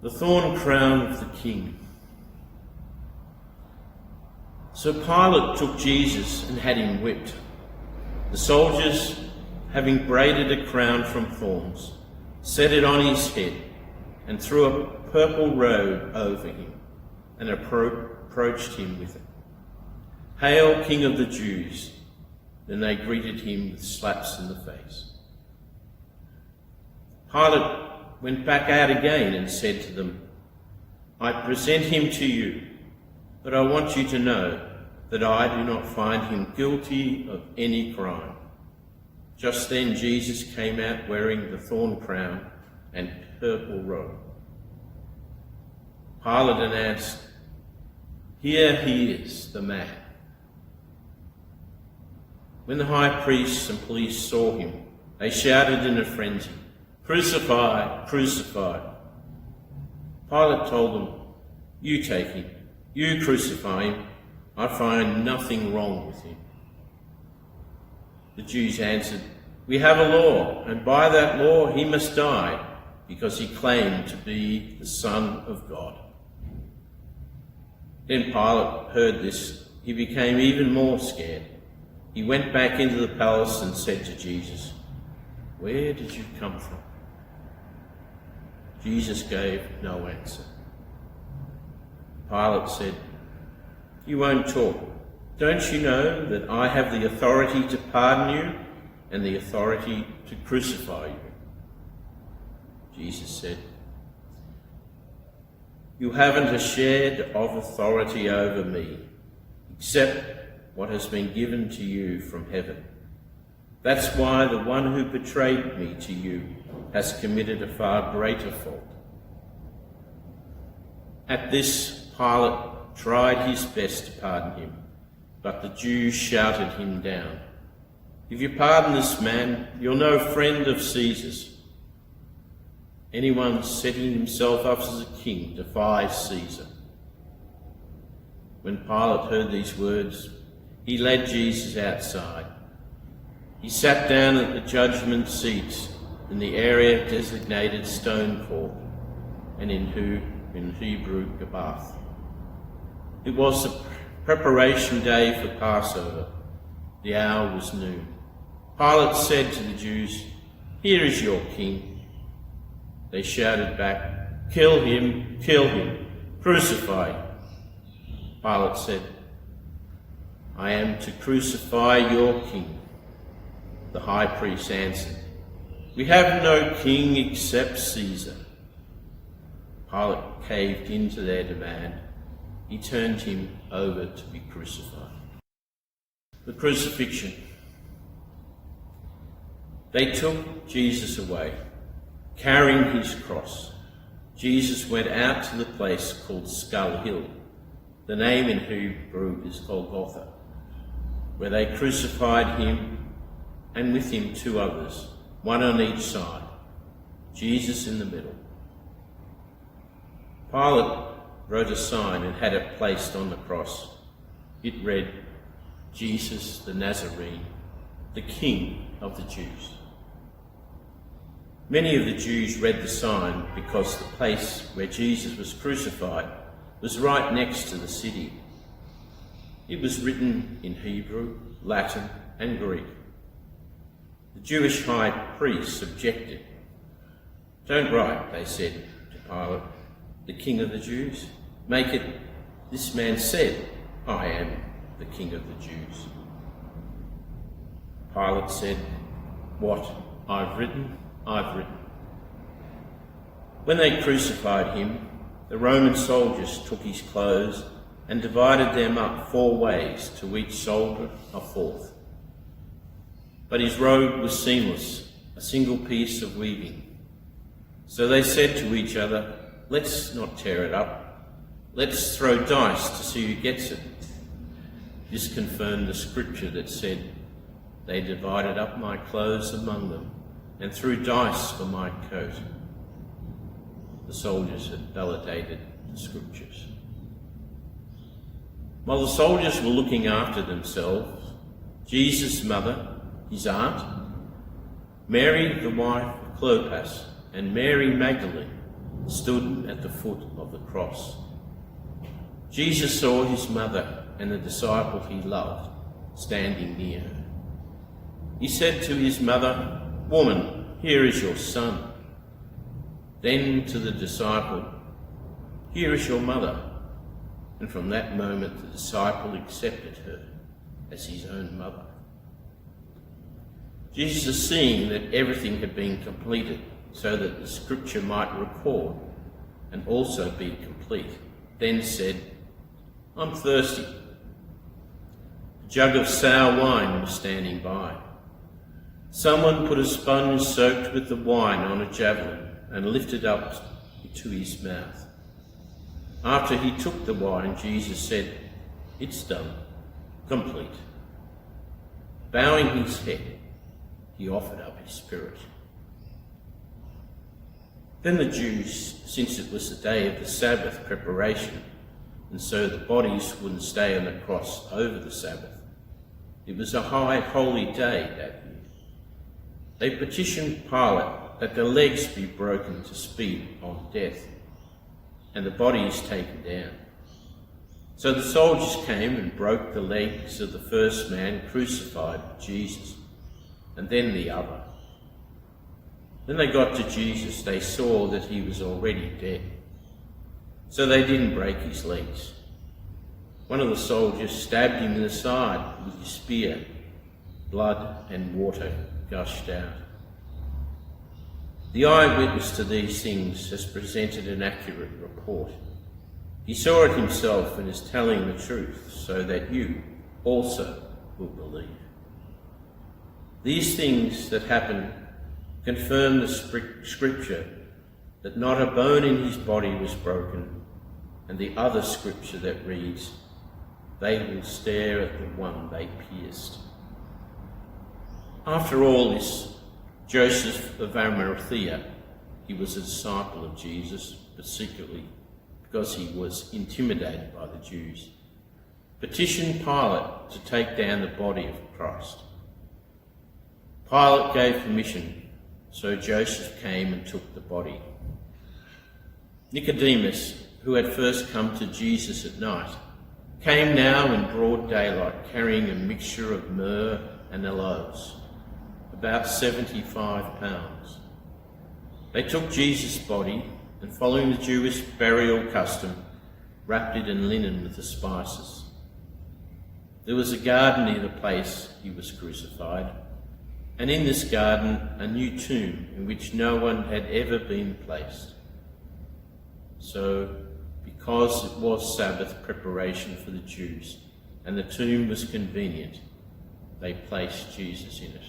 The thorn crown of the king. So Pilate took Jesus and had him whipped. The soldiers, having braided a crown from thorns, set it on his head and threw a purple robe over him and approached him with it. "Hail, King of the Jews!" Then they greeted him with slaps in the face. Pilate went back out again and said to them, "I present him to you, but I want you to know that I do not find him guilty of any crime." Just then Jesus came out wearing the thorn crown and purple robe. Pilate announced, "Here he is, the man." When the high priests and police saw him, they shouted in a frenzy, "Crucify, crucify." Pilate told them, "You take him, you crucify him. I find nothing wrong with him." The Jews answered, "We have a law, and by that law he must die, because he claimed to be the Son of God." Then Pilate heard this. He became even more scared. He went back into the palace and said to Jesus, "Where did you come from?" Jesus gave no answer. Pilate said, "You won't talk. Don't you know that I have the authority to pardon you and the authority to crucify you?" Jesus said, "You haven't a shred of authority over me, except what has been given to you from heaven. That's why the one who betrayed me to you has committed a far greater fault." At this, Pilate tried his best to pardon him, but the Jews shouted him down. "If you pardon this man, you're no friend of Caesar's. Anyone setting himself up as a king defies Caesar." When Pilate heard these words, he led Jesus outside. He sat down at the judgment seats in the area designated Stone Court, and in Hebrew, Gabath. It was the preparation day for Passover. The hour was noon. Pilate said to the Jews, "Here is your king." They shouted back, "Kill him, crucify him." Pilate said, "I am to crucify your king." The high priest answered, "We have no king except Caesar." Pilate caved into their demand. He turned him over to be crucified. The crucifixion. They took Jesus away, carrying his cross. Jesus went out to the place called Skull Hill. The name in Hebrew is Golgotha, where they crucified him, and with him 2 others, one on each side, Jesus in the middle. Pilate wrote a sign and had it placed on the cross. It read, "Jesus the Nazarene, the King of the Jews." Many of the Jews read the sign because the place where Jesus was crucified was right next to the city. It was written in Hebrew, Latin, and Greek. The Jewish high priests objected. "Don't write," they said to Pilate, "the King of the Jews. Make it, this man said, 'I am the King of the Jews.'" Pilate said, "What I've written, I've written." When they crucified him, the Roman soldiers took his clothes and divided them up 4 ways, to each soldier a fourth. But his robe was seamless, a single piece of weaving. So they said to each other, "Let's not tear it up. Let's throw dice to see who gets it." This confirmed the scripture that said, "They divided up my clothes among them and threw dice for my coat." The soldiers had validated the scriptures. While the soldiers were looking after themselves, Jesus' mother, his aunt, Mary the wife of Clopas, and Mary Magdalene stood at the foot of the cross. Jesus saw his mother and the disciple he loved standing near her. He said to his mother, "Woman, here is your son." Then to the disciple, "Here is your mother." And from that moment the disciple accepted her as his own mother. Jesus, seeing that everything had been completed so that the scripture might record and also be complete, then said, "I'm thirsty." A jug of sour wine was standing by. Someone put a sponge soaked with the wine on a javelin and lifted up to his mouth. After he took the wine, Jesus said, "It's done, complete." Bowing his head, he offered up his spirit. Then the Jews, since it was the day of the Sabbath preparation, and so the bodies wouldn't stay on the cross over the Sabbath, it was a high holy day that year. They petitioned Pilate that the legs be broken to speed on death, and the bodies taken down. So the soldiers came and broke the legs of the first man crucified with Jesus, and then the other. When they got to Jesus, they saw that he was already dead. So they didn't break his legs. One of the soldiers stabbed him in the side with his spear. Blood and water gushed out. The eyewitness to these things has presented an accurate report. He saw it himself and is telling the truth, so that you also will believe. These things that happened confirm the scripture that not a bone in his body was broken, and the other scripture that reads, "They will stare at the one they pierced." After all this, Joseph of Arimathea, he was a disciple of Jesus, but secretly, because he was intimidated by the Jews, petitioned Pilate to take down the body of Christ. Pilate gave permission, so Joseph came and took the body. Nicodemus, who had first come to Jesus at night, came now in broad daylight carrying a mixture of myrrh and aloes, about 75 pounds. They took Jesus' body and, following the Jewish burial custom, wrapped it in linen with the spices. There was a garden near the place he was crucified, and in this garden a new tomb in which no one had ever been placed. So, because it was Sabbath preparation for the Jews, and the tomb was convenient, they placed Jesus in it.